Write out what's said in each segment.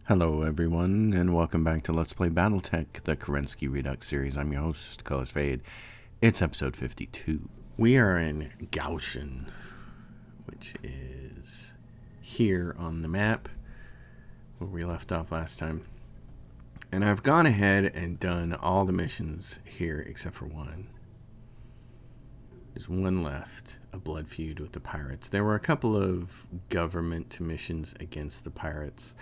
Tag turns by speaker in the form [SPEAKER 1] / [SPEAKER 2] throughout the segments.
[SPEAKER 1] Hello everyone, and welcome back to Let's Play Battletech, the Kerensky Redux series. I'm your host, Colors Fade. It's episode 52. We are in Gaussian, which is here on the map, where we left off last time. And I've gone ahead and done all the missions here except for one. There's one left, a blood feud with the pirates. There were a couple of government missions against the pirates.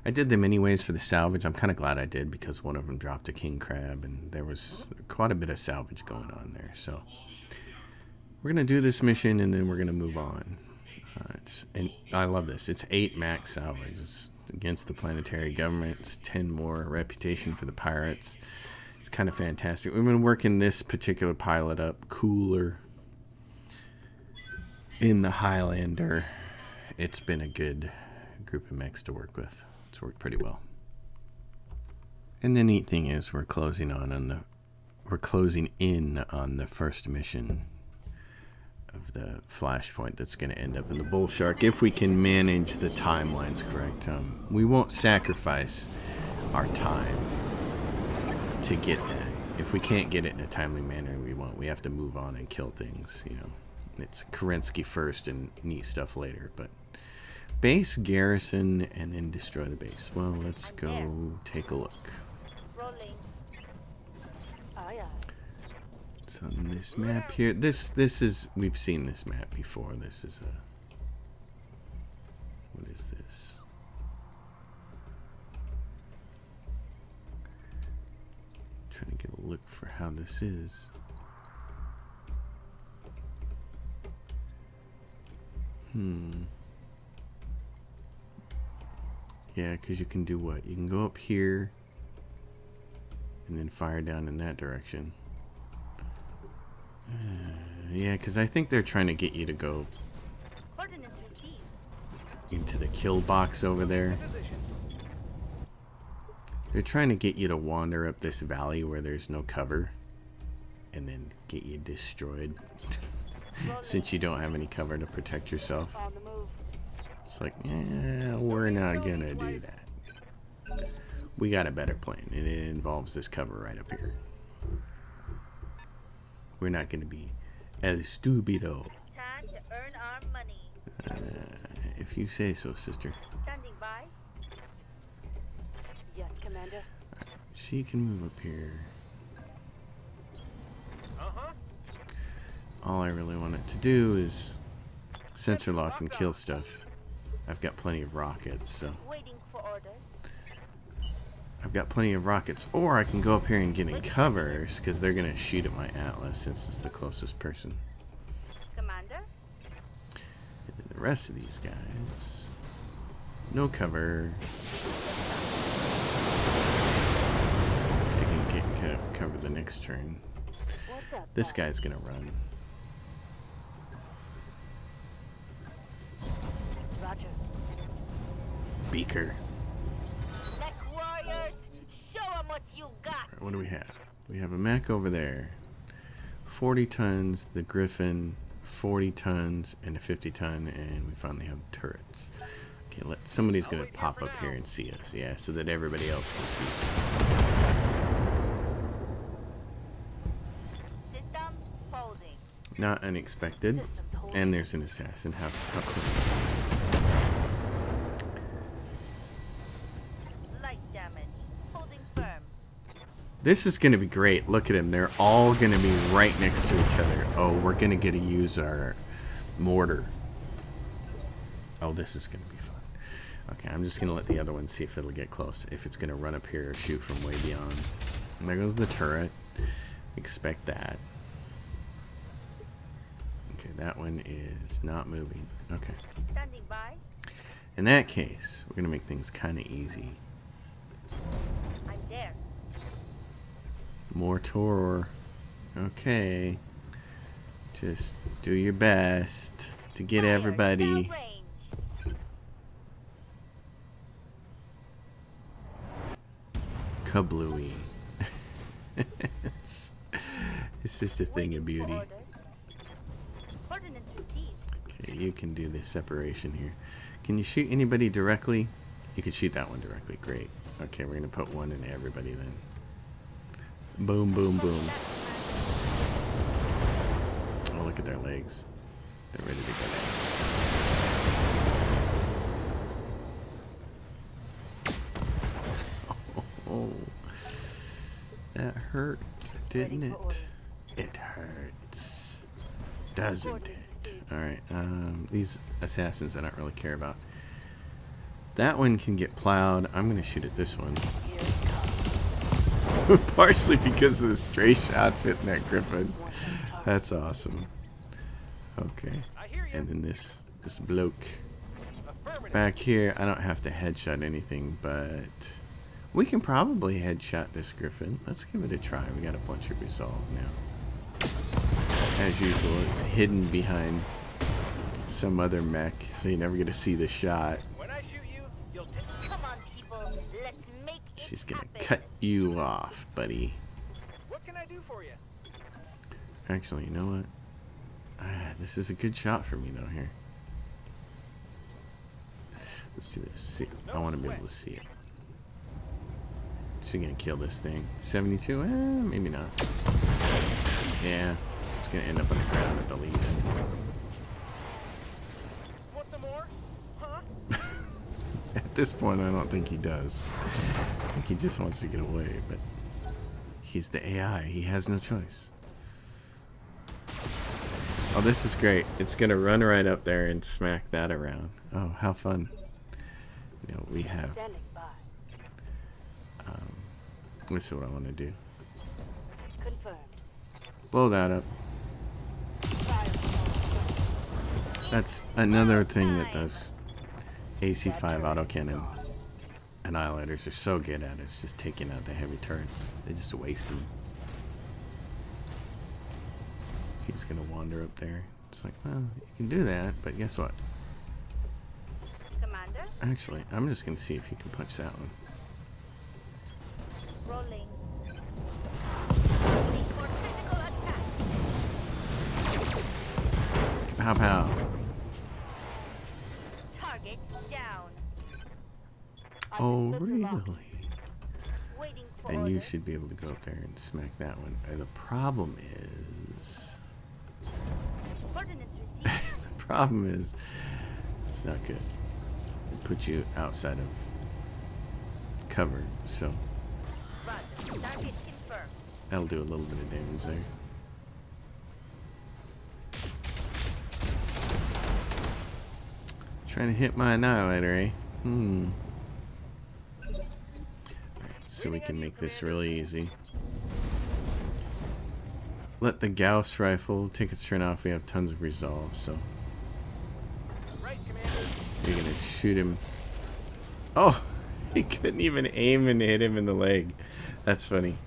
[SPEAKER 1] I did them anyways for the salvage. I'm kind of glad I did because one of them dropped a king crab and there was quite a bit of salvage going on there. So we're going to do this mission and then we're going to move on. And I love this. It's 8 max salvage. It's against the planetary government. It's 10 more reputation for the pirates. It's kind of fantastic. We've been working this particular pilot up cooler in the Highlander. It's been a good group of mechs to work with. It's worked pretty well. And the neat thing is we're closing in on the first mission of the Flashpoint that's going to end up in the Bull Shark if we can manage the timelines correct. We won't sacrifice our time to get that. If we can't get it in a timely manner, we won't. We have to move on and kill things, you know. It's Kerensky first and neat stuff later, but base, garrison, and then destroy the base. Well, let's go take a look. It's on this map here. This is, we've seen this map before. This is a, what is this? Trying to get a look for how this is. Yeah, because you can do what? You can go up here and then fire down in that direction. Yeah, because I think they're trying to get you to go into the kill box over there. They're trying to get you to wander up this valley where there's no cover and then get you destroyed. Since you don't have any cover to protect yourself. It's like, we're not gonna do that. We got a better plan, and it involves this cover right up here. We're not gonna be el stupido.
[SPEAKER 2] Time to earn our money.
[SPEAKER 1] If you say so, sister.
[SPEAKER 2] Standing by. Yes, Commander.
[SPEAKER 1] Right, she can move up here. All I really want it to do is sensor lock and kill stuff. I've got plenty of rockets, so
[SPEAKER 2] Waiting for orders.
[SPEAKER 1] I've got plenty of rockets. Or I can go up here and get in covers because they're gonna shoot at my Atlas since it's the closest person.
[SPEAKER 2] Commander.
[SPEAKER 1] And then the rest of these guys, no cover. I can get cover the next turn.
[SPEAKER 2] What's up?
[SPEAKER 1] This guy's gonna run.
[SPEAKER 2] Roger.
[SPEAKER 1] Beaker.
[SPEAKER 2] Neck warriors, show 'em what you got.
[SPEAKER 1] Right, what do we have? We have a mech over there. 40 tons, the Griffin, 40 tons, and a 50 ton, and we finally have turrets. Okay, somebody's gonna pop up here and see us, yeah, so that everybody else can see.
[SPEAKER 2] System holding.
[SPEAKER 1] Not unexpected. And there's an assassin. How cool.
[SPEAKER 2] Light damage. Holding firm.
[SPEAKER 1] This is going to be great. Look at them. They're all going to be right next to each other. Oh, we're going to get to use our mortar. Oh, this is going to be fun. Okay, I'm just going to let the other one see if it'll get close. If it's going to run up here or shoot from way beyond. And there goes the turret. Expect that. Okay, that one is not moving. Okay.
[SPEAKER 2] Standing by.
[SPEAKER 1] In that case, we're going to make things kind of easy.
[SPEAKER 2] I'm there.
[SPEAKER 1] Mortar. Okay. Just do your best to get
[SPEAKER 2] Fire,
[SPEAKER 1] everybody.
[SPEAKER 2] down range.
[SPEAKER 1] Kablooey. It's just a thing of beauty.
[SPEAKER 2] Orders. Ordnance received.
[SPEAKER 1] Okay, you can do this separation here. Can you shoot anybody directly? You could shoot that one directly. Great. Okay, we're gonna put one in everybody then. Boom, boom, boom. Oh, look at their legs. They're ready to go down. Oh, that hurt, didn't it? It hurts, doesn't it? Alright, these assassins I don't really care about. That one can get plowed. I'm going to shoot at this one. Partially because of the stray shots hitting that griffin. That's awesome. Okay. And then this bloke back here, I don't have to headshot anything, but we can probably headshot this griffin. Let's give it a try. We got a bunch of resolve now. As usual, it's hidden behind some other mech, so you never get to see the shot.
[SPEAKER 2] Come on, people. Let's make it
[SPEAKER 1] She's gonna
[SPEAKER 2] happen.
[SPEAKER 1] cut you off, buddy.
[SPEAKER 3] What can I do for you?
[SPEAKER 1] Actually, you know what? This is a good shot for me though here. Let's do this. See, I want to be able to see it. She's gonna kill this thing. 72? Maybe not. Yeah, it's gonna end up on the ground at the least.
[SPEAKER 3] Want some more? Huh?
[SPEAKER 1] At this point, I don't think he does. I think he just wants to get away, but he's the AI. He has no choice. Oh, this is great. It's going to run right up there and smack that around. Oh, how fun. You know, we have... this is what I want to do.
[SPEAKER 2] Confirmed.
[SPEAKER 1] Blow that up. That's another thing that those AC-5 autocannon annihilators are so good at. It's just taking out the heavy turrets. They just waste them. He's gonna wander up there. It's like, well, you can do that, but guess what?
[SPEAKER 2] Commander,
[SPEAKER 1] Actually, I'm just gonna see if he can punch that one.
[SPEAKER 2] rolling. Ready for physical attack.
[SPEAKER 1] Pow pow.
[SPEAKER 2] Target down.
[SPEAKER 1] Oh,
[SPEAKER 2] Understood,
[SPEAKER 1] really?
[SPEAKER 2] locked. Waiting for
[SPEAKER 1] And you
[SPEAKER 2] orders.
[SPEAKER 1] should be able to go up there and smack that one. The problem is...
[SPEAKER 2] Ordnance received.
[SPEAKER 1] the problem is... it's not good. It puts you outside of cover, so
[SPEAKER 2] Roger. Target confirmed.
[SPEAKER 1] that'll do a little bit of damage there. Trying to hit my annihilator, eh? So we can make this really easy. Let the Gauss rifle take its turn off. We have tons of resolve, so
[SPEAKER 3] Right, Commander.
[SPEAKER 1] you're gonna shoot him. Oh, he couldn't even aim and hit him in the leg. That's funny.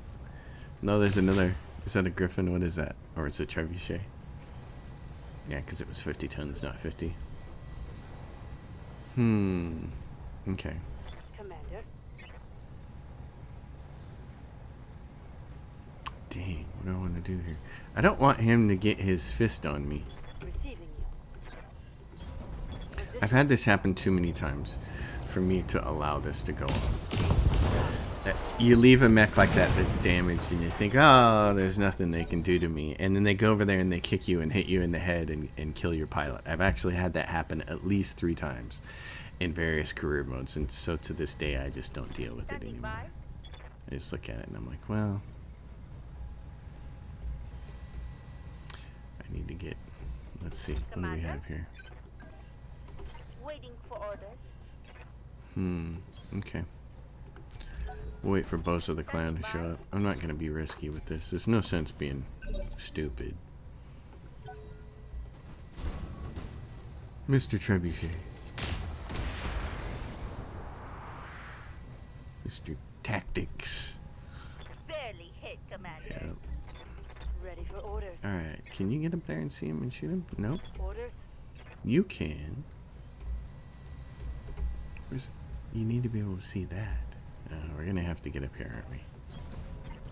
[SPEAKER 1] No, there's another. Is that a Griffin? What is that? Or is it Trebuchet? Yeah, because it was 50 tons, not 50. Okay.
[SPEAKER 2] Commander.
[SPEAKER 1] Dang, what do I want to do here? I don't want him to get his fist on me.
[SPEAKER 2] Receiving you.
[SPEAKER 1] I've had this happen too many times for me to allow this to go on. You leave a mech like that that's damaged and you think, oh, there's nothing they can do to me. And then they go over there and they kick you and hit you in the head and kill your pilot. I've actually had that happen at least 3 times in various career modes. And so to this day, I just don't deal with it
[SPEAKER 2] Standing
[SPEAKER 1] anymore.
[SPEAKER 2] by.
[SPEAKER 1] I just look at it and I'm like, well, I need to get, let's see, what do we
[SPEAKER 2] Commander?
[SPEAKER 1] have here?
[SPEAKER 2] Waiting for orders.
[SPEAKER 1] Okay. We'll wait for Bosa the Clown to show up. I'm not going to be risky with this. There's no sense being stupid. Mr. Trebuchet. Mr. Tactics.
[SPEAKER 2] Barely hit, Commander.
[SPEAKER 1] Yeah.
[SPEAKER 2] Ready for orders.
[SPEAKER 1] Alright, can you get up there and see him and shoot him? Nope.
[SPEAKER 2] Orders.
[SPEAKER 1] You can. You need to be able to see that. We're going to have to get up here, aren't we?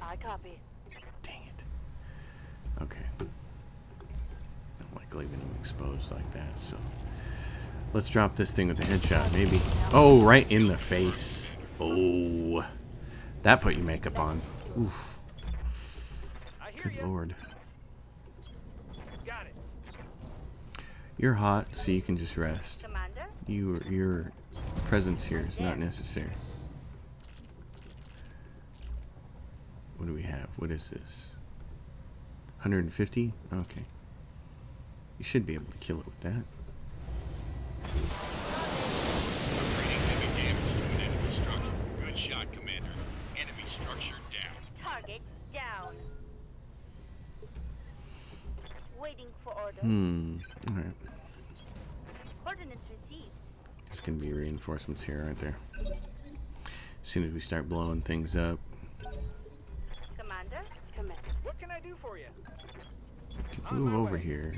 [SPEAKER 2] I copy.
[SPEAKER 1] Dang it. Okay. I don't like leaving them exposed like that, so Let's drop this thing with a headshot, maybe. Oh, right in the face. Oh, that put your makeup on. Oof.
[SPEAKER 3] I hear
[SPEAKER 1] Good
[SPEAKER 3] you.
[SPEAKER 1] lord.
[SPEAKER 3] Got it.
[SPEAKER 1] You're hot, so you can just rest.
[SPEAKER 2] Commander?
[SPEAKER 1] Your presence here is not necessary. What do we have? What is this? 150? Okay. You should be able to kill it with that.
[SPEAKER 4] Upgrading heavy damage to an enemy structure. Good shot, Commander. Enemy structure down.
[SPEAKER 2] Target down. Waiting for order.
[SPEAKER 1] Alright.
[SPEAKER 2] Coordinates received.
[SPEAKER 1] There's gonna be reinforcements here, aren't there? As soon as we start blowing things up.
[SPEAKER 2] Commander? Commander.
[SPEAKER 3] What can I do for you?
[SPEAKER 1] You can move over here,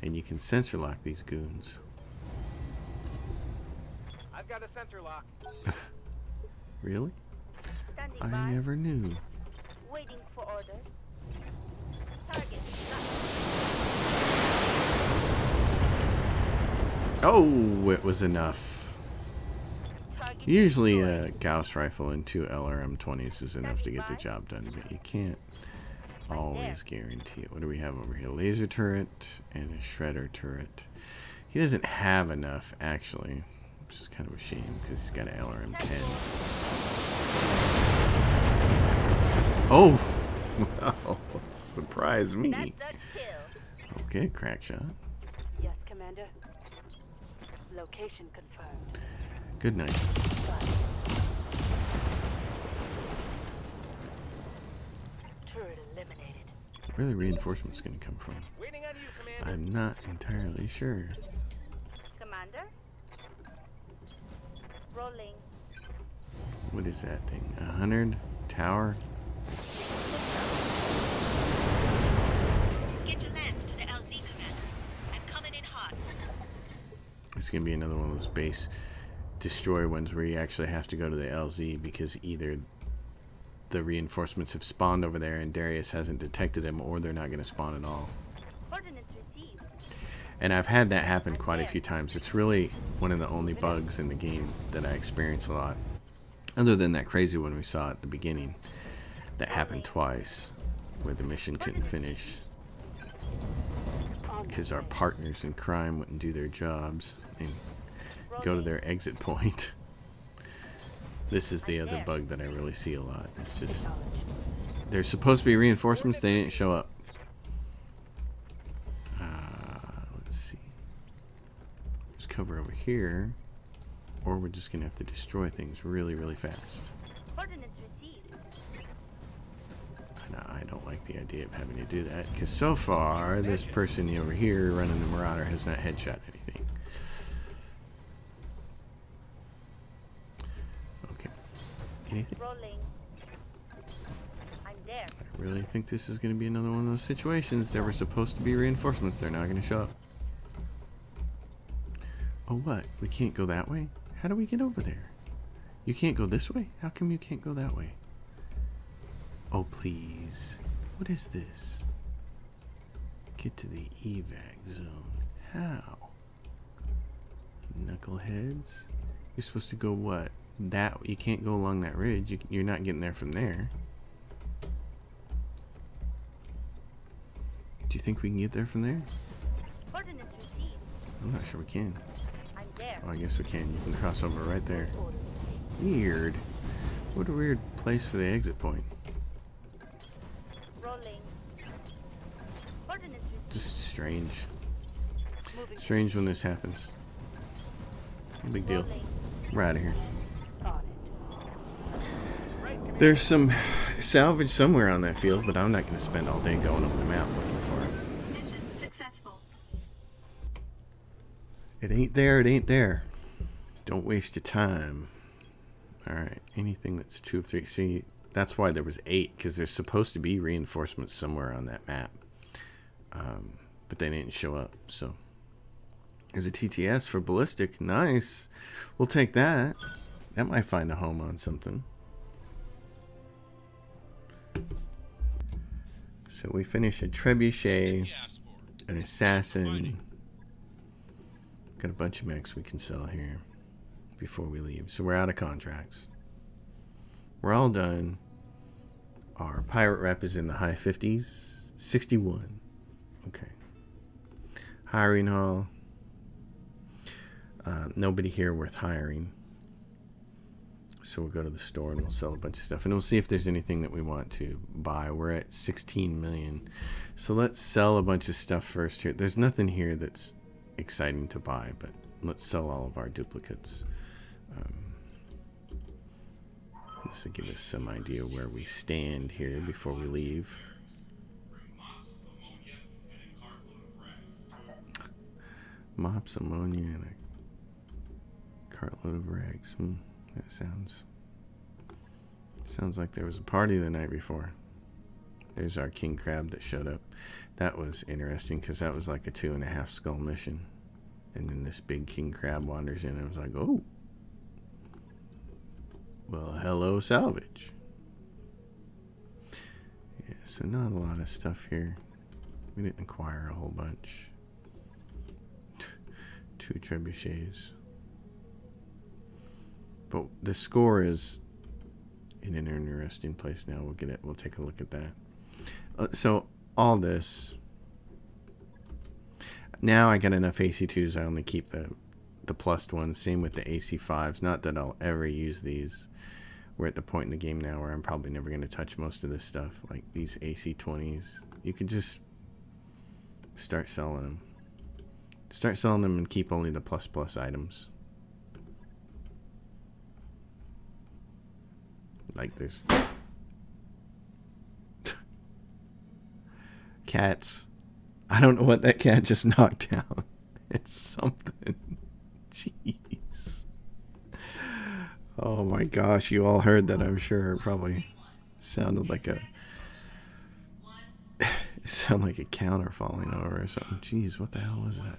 [SPEAKER 1] and you can sensor lock these goons.
[SPEAKER 3] I've got a sensor lock.
[SPEAKER 1] Really?
[SPEAKER 2] Standing
[SPEAKER 1] I
[SPEAKER 2] by.
[SPEAKER 1] never knew.
[SPEAKER 2] Waiting for order. Target
[SPEAKER 1] Oh, it was enough.
[SPEAKER 2] Target
[SPEAKER 1] Usually
[SPEAKER 2] destroyed.
[SPEAKER 1] a Gauss rifle and 2 LRM-20s is enough to get the job done, but you can't always guarantee it. What do we have over here? Laser turret and a shredder turret. He doesn't have enough, actually, which is kind of a shame because he's got an LRM-10. Oh! Well, surprise me.
[SPEAKER 2] That's a kill.
[SPEAKER 1] Okay, crack shot.
[SPEAKER 2] Yes, Commander. Location confirmed.
[SPEAKER 1] Good night.
[SPEAKER 2] Turret eliminated.
[SPEAKER 1] Where are the reinforcements going to come from?
[SPEAKER 3] Waiting on you, Commander.
[SPEAKER 1] I'm not entirely sure.
[SPEAKER 2] Commander? Rolling.
[SPEAKER 1] What is that thing? 100? Tower?
[SPEAKER 5] Get your land to the LZ, Commander. I'm coming in hot.
[SPEAKER 1] It's going to be another one of those base destroy ones where you actually have to go to the LZ because either the reinforcements have spawned over there and Darius hasn't detected them, or they're not going to spawn at all.
[SPEAKER 2] Coordinates received.
[SPEAKER 1] And I've had that happen quite a few times. It's really one of the only bugs in the game that I experience a lot. Other than that crazy one we saw at the beginning that happened twice, where the mission couldn't finish because our partners in crime wouldn't do their jobs and go to their exit point. This is the other bug that I really see a lot. It's just there's supposed to be reinforcements, they didn't show up. Let's see. There's cover over here, or we're just gonna have to destroy things really, really fast.
[SPEAKER 2] Coordinates received.
[SPEAKER 1] And I don't like the idea of having to do that because so far this person over here running the Marauder has not headshot anything. Okay. Anything?
[SPEAKER 2] Rolling. I'm there.
[SPEAKER 1] I really think this is going to be another one of those situations. There were supposed to be reinforcements. They're not going to show up. Oh, what? We can't go that way? How do we get over there? You can't go this way? How come you can't go that way? Oh, please. What is this? Get to the evac zone. How? Knuckleheads? You're supposed to go what? That you can't go along that ridge. You're not getting there from there. Do you think we can get there from there?
[SPEAKER 2] Coordinates received.
[SPEAKER 1] I'm not sure we can.
[SPEAKER 2] I'm there.
[SPEAKER 1] Oh, I guess we can. You can cross over right there. Weird. What a weird place for the exit point.
[SPEAKER 2] Rolling. Coordinates received.
[SPEAKER 1] Just strange.
[SPEAKER 2] Moving.
[SPEAKER 1] Strange when this happens. No big deal.
[SPEAKER 2] Rolling.
[SPEAKER 1] We're out of here.
[SPEAKER 2] On it.
[SPEAKER 1] There's some salvage somewhere on that field, but I'm not going to spend all day going over the map looking for it.
[SPEAKER 5] Mission successful.
[SPEAKER 1] It ain't there, it ain't there. Don't waste your time. Alright, anything that's 2 of 3. See, that's why there was 8, because there's supposed to be reinforcements somewhere on that map. But they didn't show up, so. There's a TTS for ballistic. Nice. We'll take that. That might find a home on something. So we finish a trebuchet, an assassin, Got a bunch of mechs we can sell here before we leave. So we're out of contracts. We're all done. Our pirate rep is in the high 50s. 61. Okay. Hiring hall. Nobody here worth hiring. So we'll go to the store and we'll sell a bunch of stuff. And we'll see if there's anything that we want to buy. We're at 16 million. So let's sell a bunch of stuff first here. There's nothing here that's exciting to buy, but let's sell all of our duplicates. This will give us some idea where we stand here before we leave. Mops, ammonia, and a cartload of rags. That sounds like there was a party the night before. There's our king crab that showed up. That was interesting because that was like a 2.5 skull mission. And then this big king crab wanders in and I was like, oh. Well, hello, salvage. Yeah, so not a lot of stuff here. We didn't acquire a whole bunch. 2 trebuchets. But the score is in an interesting place now. We'll get it. We'll take a look at that. So all this. Now I got enough AC2s. I only keep the plus ones. Same with the AC5s. Not that I'll ever use these. We're at the point in the game now where I'm probably never going to touch most of this stuff. Like these AC20s. You could just start selling them. Start selling them and keep only the plus items. Like there's cats. I don't know what that cat just knocked down. It's something. Jeez. Oh my gosh, you all heard that, I'm sure. It probably sounded like a counter falling over or something. Jeez, what the hell was that?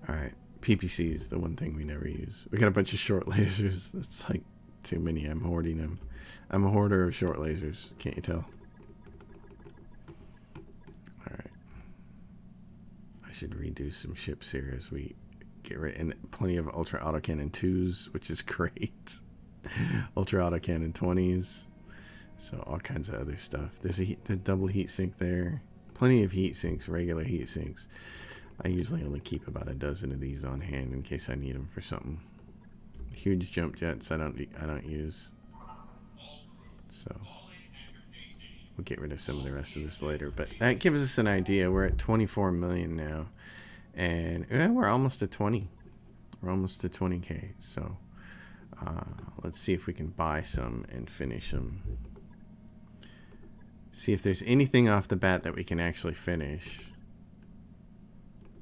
[SPEAKER 1] Alright, PPC is the one thing we never use. We got a bunch of short lasers. It's like too many. I'm hoarding them. I'm a hoarder of short lasers. Can't you tell? Alright. I should redo some ships here as we get rid. And plenty of ultra autocannon 2s, which is great. Ultra autocannon 20s. So all kinds of other stuff. There's a double heat sink there. Plenty of heat sinks, regular heat sinks. I usually only keep about a dozen of these on hand in case I need them for something. Huge jump jets I don't use. So we'll get rid of some of the rest of this later. But that gives us an idea. We're at 24 million now. And we're almost at 20. We're almost to 20k. So let's see if we can buy some and finish them. See if there's anything off the bat that we can actually finish.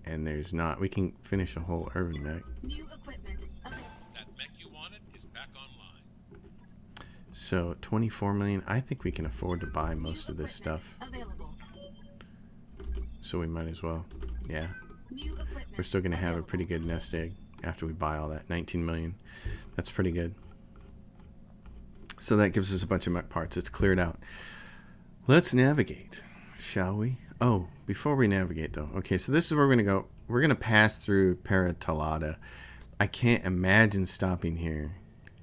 [SPEAKER 1] And there's not. We can finish a whole urban mech.
[SPEAKER 5] New equipment available.
[SPEAKER 4] That mech you wanted is back online.
[SPEAKER 1] So 24 million. I think we can afford to buy most of this stuff.
[SPEAKER 5] Available.
[SPEAKER 1] So we might as well. Yeah.
[SPEAKER 5] New equipment
[SPEAKER 1] We're still going to have a pretty good nest egg after we buy all that. 19 million. That's pretty good. So that gives us a bunch of mech parts. It's cleared out. Let's navigate, shall we? Oh, before we navigate though. Okay, so this is where we're going to go. We're going to pass through Paratalada. I can't imagine stopping here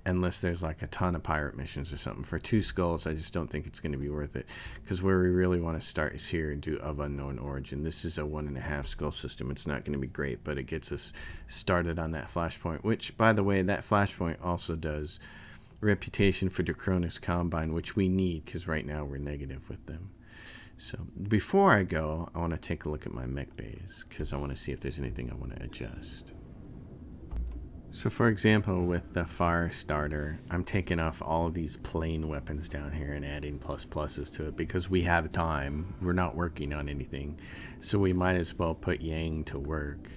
[SPEAKER 1] unless there's like a ton of pirate missions or something. For 2 skulls, I just don't think it's going to be worth it. Because where we really want to start is here and do Of Unknown Origin. This is a 1.5 skull system. It's not going to be great, but it gets us started on that Flashpoint. Which, by the way, that Flashpoint also does Reputation for Dacronus Combine, which we need because right now we're negative with them. So before I go, I want to take a look at my mech bays because I want to see if there's anything I want to adjust. So for example, with the fire starter, I'm taking off all of these plain weapons down here and adding pluses to it because we have time. We're not working on anything. So we might as well put Yang to work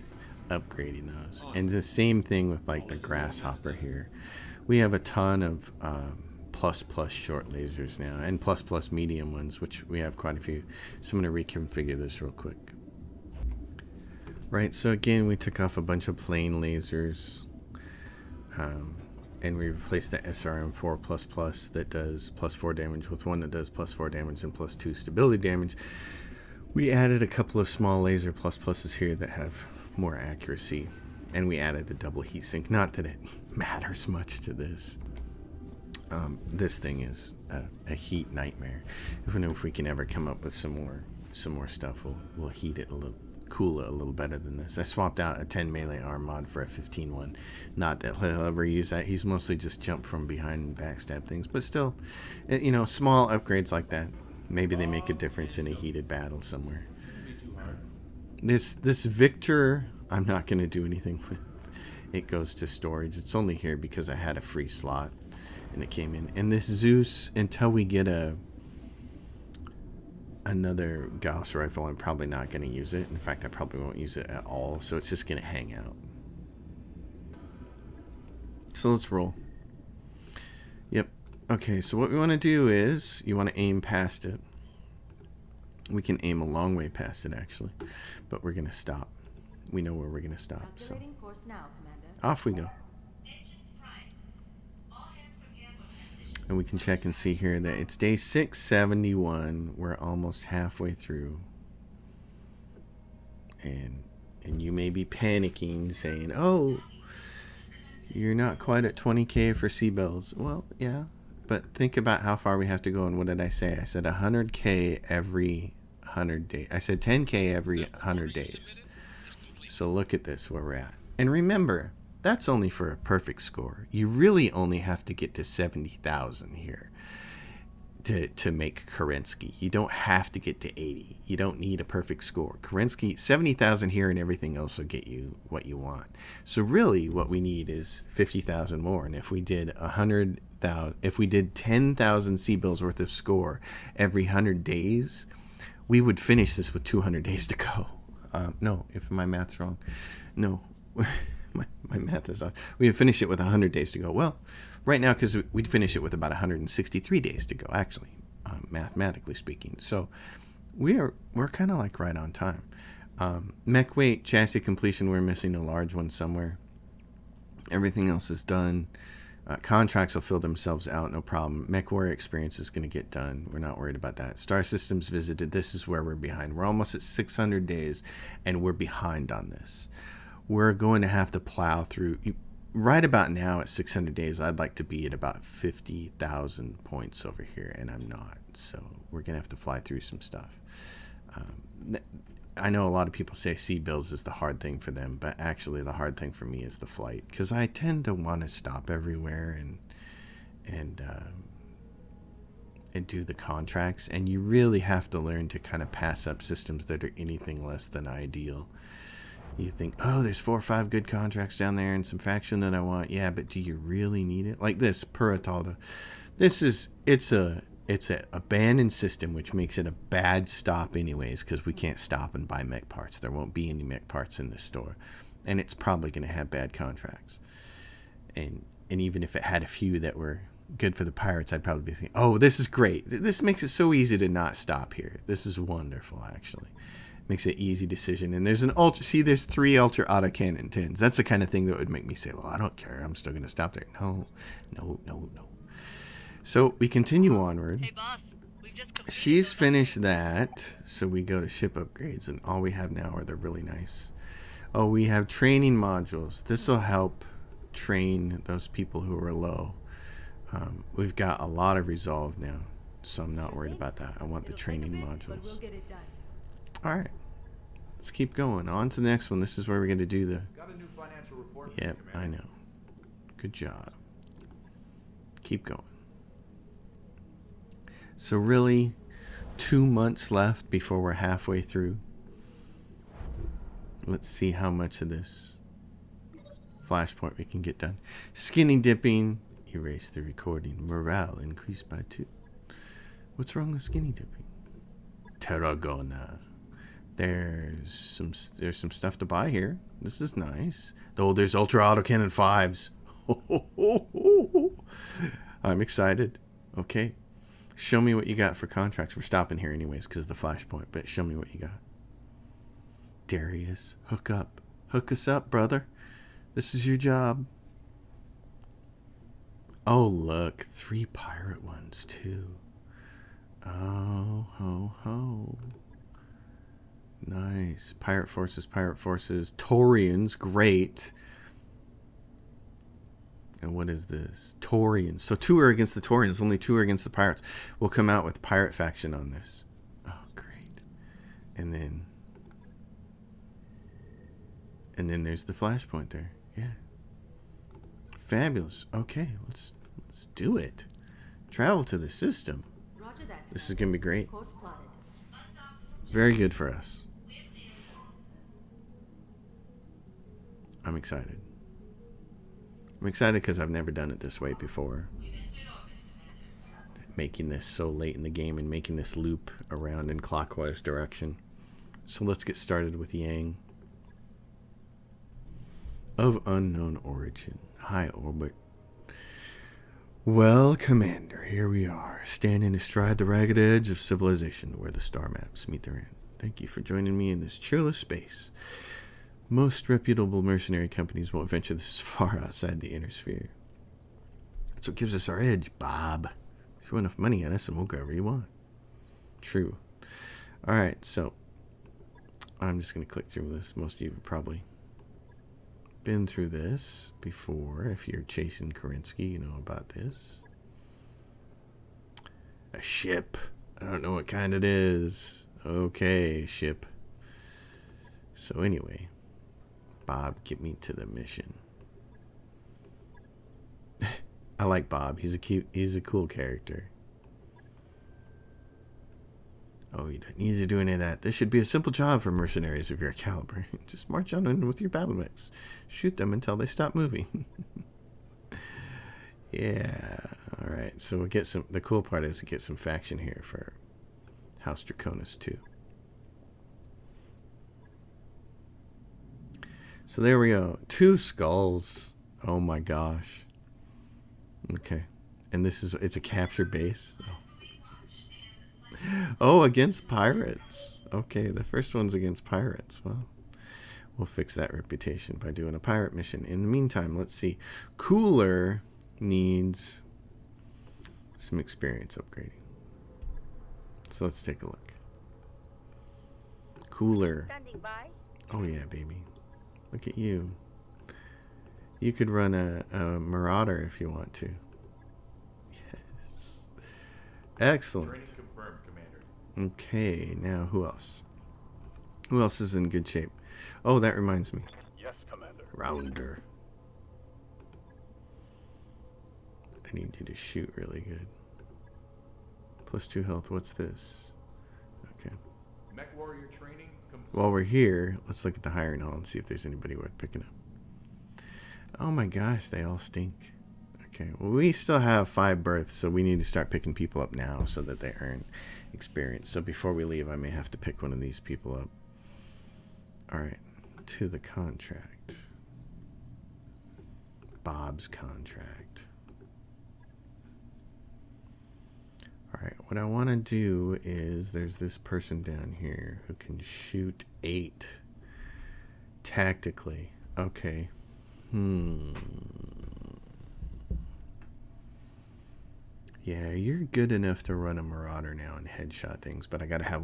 [SPEAKER 1] upgrading those. And the same thing with like the grasshopper here. We have a ton of plus short lasers now and plus medium ones, which we have quite a few. So I'm going to reconfigure this real quick. Right, so again, we took off a bunch of plain lasers. And we replaced the SRM4++ that does +4 damage with one that does +4 damage and +2 stability damage. We added a couple of small laser ++s here that have more accuracy. And we added a double heatsink. Not that it matters much to this. This thing is a heat nightmare. Even if we can ever come up with some more stuff, we'll heat it a little, cool it a little better than this. I swapped out a 10 melee arm mod for a 15 one. Not that he'll ever use that. He's mostly just jump from behind and backstab things. But still, you know, small upgrades like that, maybe they make a difference in a heated battle somewhere. This Victor, I'm not going to do anything with. It goes to storage. It's only here because I had a free slot and it came in. And this Zeus, until we get another Gauss rifle, I'm probably not going to use it. In fact, I probably won't use it at all. So it's just going to hang out. So let's roll. Yep. Okay, so what we want to do is you want to aim past it. We can aim a long way past it, actually. But we're going to stop. We know where we're going to stop. So
[SPEAKER 6] course now, Commander.
[SPEAKER 1] off we go. And we can check and see here that it's day 671. We're almost halfway through. And you may be panicking, saying, oh, you're not quite at 20k for C-Bells. Well, yeah. But think about how far we have to go. And what did I say? I said 100k every 100 days. I said 10k every 100 days. So look at this, where we're at. And remember, that's only for a perfect score. You really only have to get to 70,000 here to make Kerensky. You don't have to get to 80. You don't need a perfect score. Kerensky, 70,000 here and everything else will get you what you want. So really what we need is 50,000 more. And if we did 100,000, if we did 10,000 C-Bills worth of score every 100 days, we would finish this with 200 days to go. No, if my math's wrong. No, my math is off. We would finish it with 100 days to go. Well, right now, because we'd finish it with about 163 days to go, actually, mathematically speaking. So we're kind of like right on time. Mech weight, chassis completion, we're missing a large one somewhere. Everything else is done. Contracts will fill themselves out, no problem. Mech warrior experience is going to get done. We're not worried about that. Star systems visited. This is where we're behind. We're almost at 600 days, and we're behind on this. We're going to have to plow through. Right about now at 600 days, I'd like to be at about 50,000 points over here, and I'm not. So we're going to have to fly through some stuff. I know a lot of people say C-Bills is the hard thing for them, but actually the hard thing for me is the flight, because I tend to want to stop everywhere and do the contracts, and you really have to learn to kind of pass up systems that are anything less than ideal. You think, oh, there's 4 or 5 good contracts down there and some faction that I want. Yeah, but do you really need it? Like this, Puratalda. It's a abandoned system, which makes it a bad stop anyways, because we can't stop and buy mech parts. There won't be any mech parts in this store. And it's probably going to have bad contracts. And even if it had a few that were good for the pirates, I'd probably be thinking, oh, this is great. This makes it so easy to not stop here. This is wonderful, actually. Makes it an easy decision. And there's an ultra. See, there's 3 ultra autocannon 10s. That's the kind of thing that would make me say, well, I don't care. I'm still going to stop there. No. So we continue onward.
[SPEAKER 5] Hey, boss. We've just completed
[SPEAKER 1] She's finished that. So we go to ship upgrades. And all we have now are the really nice. Oh, we have training modules. This will help train those people who are low. We've got a lot of resolve now. So I'm not worried about that. I want the training modules. All right, let's keep going. On to the next one. This is where we're going to do the...
[SPEAKER 7] Got a new financial report.
[SPEAKER 1] Yep, I know. Good job. Keep going. So really, 2 months left before we're halfway through. Let's see how much of this Flashpoint we can get done. Skinny dipping. Erase the recording. Morale increased by 2. What's wrong with skinny dipping? Tarragona. There's some stuff to buy here. This is nice. Oh, there's ultra autocannon 5s. I'm excited. Okay. Show me what you got for contracts. We're stopping here anyways because of the Flashpoint, but show me what you got. Darius, hook up. Hook us up, brother. This is your job. Oh, look. 3 pirate ones, too. Oh, ho, ho. Nice. Pirate forces. Taurians, great. And what is this? Taurians. So 2 are against the Taurians. Only 2 are against the pirates. We'll come out with pirate faction on this. Oh, great. And then there's the Flashpoint there. Yeah. Fabulous. Okay, let's do it. Travel to the system.
[SPEAKER 6] Roger that.
[SPEAKER 1] This is gonna be great.
[SPEAKER 6] Course plotted.
[SPEAKER 1] Very good for us. I'm excited. I'm excited because I've never done it this way before. Making this so late in the game and making this loop around in clockwise direction. So let's get started with Yang. Of unknown origin. High orbit. Well, Commander, here we are, standing astride the ragged edge of civilization where the star maps meet their end. Thank you for joining me in this cheerless space. Most reputable mercenary companies won't venture this far outside the inner sphere. That's what gives us our edge, Bob. Throw enough money at us and we'll go wherever you want. True. Alright, so I'm just going to click through this. Most of you have probably been through this before. If you're chasing Kerensky, you know about this. A ship. I don't know what kind it is. Okay, ship. So anyway, Bob, get me to the mission. I like Bob. He's a cool character. Oh, you don't need to do any of that. This should be a simple job for mercenaries of your caliber. Just march on in with your battle mechs. Shoot them until they stop moving. Yeah. Alright, so we'll get some... The cool part is to get some faction here for House Draconis too. So there we go. 2 skulls. Oh my gosh. Okay. And this is... It's a capture base. Oh, against pirates. Okay, the first one's against pirates. Well, we'll fix that reputation by doing a pirate mission. In the meantime, let's see. Cooler needs some experience upgrading. So let's take a look. Cooler.
[SPEAKER 2] Standing by.
[SPEAKER 1] Oh yeah, baby. Look at you. You could run a Marauder if you want to. Yes. Excellent.
[SPEAKER 7] Training confirmed, Commander.
[SPEAKER 1] Okay, now who else? Who else is in good shape? Oh, that reminds me.
[SPEAKER 3] Yes, Commander.
[SPEAKER 1] Rounder. I need you to shoot really good. +2 health. What's this? Okay.
[SPEAKER 7] Mech warrior training complete.
[SPEAKER 1] While we're here, let's look at the hiring hall and see if there's anybody worth picking up. Oh my gosh, they all stink. Okay, well, we still have 5 berths, so we need to start picking people up now so that they earn experience. So before we leave, I may have to pick one of these people up. Alright, to the contract. Bob's contract. Alright, what I want to do is, there's this person down here who can shoot 8 tactically. Okay. Yeah, you're good enough to run a Marauder now and headshot things, but I gotta have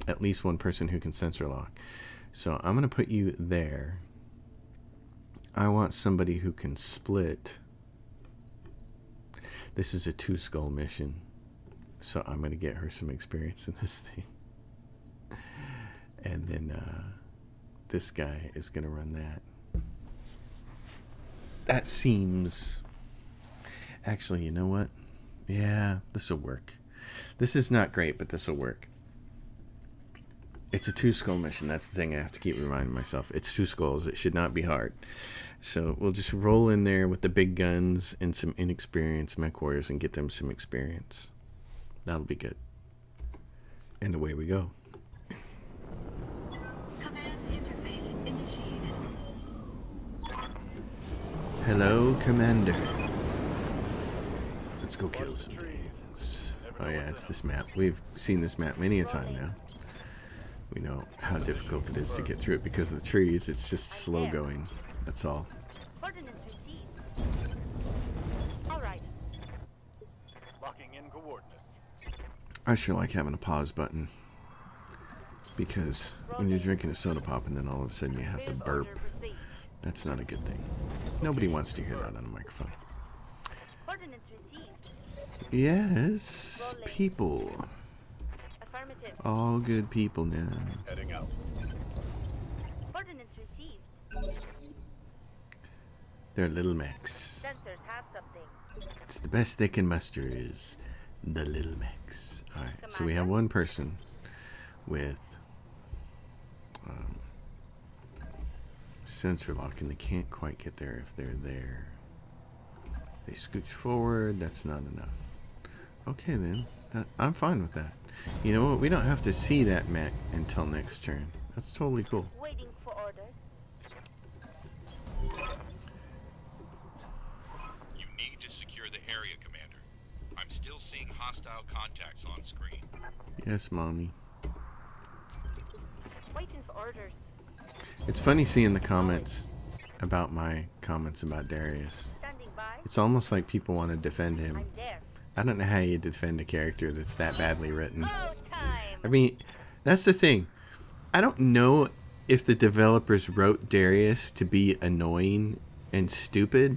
[SPEAKER 1] at least one person who can sensor lock. So I'm gonna put you there. I want somebody who can split. This is a 2 skull mission, so I'm gonna get her some experience in this thing. And then this guy is gonna run that. That seems... Actually, you know what? Yeah, this will work. This is not great, but this will work. It's a 2 skull mission. That's the thing I have to keep reminding myself. It's 2 skulls. It should not be hard. So we'll just roll in there with the big guns and some inexperienced mech warriors and get them some experience. That'll be good. And away we go.
[SPEAKER 5] Command interface initiated.
[SPEAKER 1] Hello, Commander. Let's go kill some things. Oh yeah, it's this map. We've seen this map many a time now. We know how difficult it is to get through it because of the trees. It's just slow going. That's all.
[SPEAKER 2] Ordnance received. All right.
[SPEAKER 3] Locking in coordinates.
[SPEAKER 1] I sure like having a pause button. Because when you're drinking a soda pop and then all of a sudden you have to burp, that's not a good thing. Nobody wants to hear that on a microphone.
[SPEAKER 2] Ordnance received.
[SPEAKER 1] Yes, people.
[SPEAKER 2] Affirmative.
[SPEAKER 1] All good people now.
[SPEAKER 3] Heading out.
[SPEAKER 2] Ordnance received.
[SPEAKER 1] They're little mechs.
[SPEAKER 2] Sensors have something.
[SPEAKER 1] It's the best they can muster is the little mechs. Alright, so we have one person with sensor lock, and they can't quite get there if they're there. If they scooch forward, that's not enough. Okay then, I'm fine with that. You know what, we don't have to see that mech until next turn. That's totally cool.
[SPEAKER 2] Waiting for orders.
[SPEAKER 4] You need to secure the area, Commander. I'm still seeing hostile contacts on screen.
[SPEAKER 1] Yes, mommy.
[SPEAKER 2] Waiting for orders.
[SPEAKER 1] It's funny seeing the comments about my comments about Darius.
[SPEAKER 2] Standing by.
[SPEAKER 1] It's almost like people want to defend him.
[SPEAKER 2] I'm there.
[SPEAKER 1] I don't know how you defend a character that's that badly written.
[SPEAKER 2] Go time.
[SPEAKER 1] I mean, that's the thing. I don't know if the developers wrote Darius to be annoying and stupid,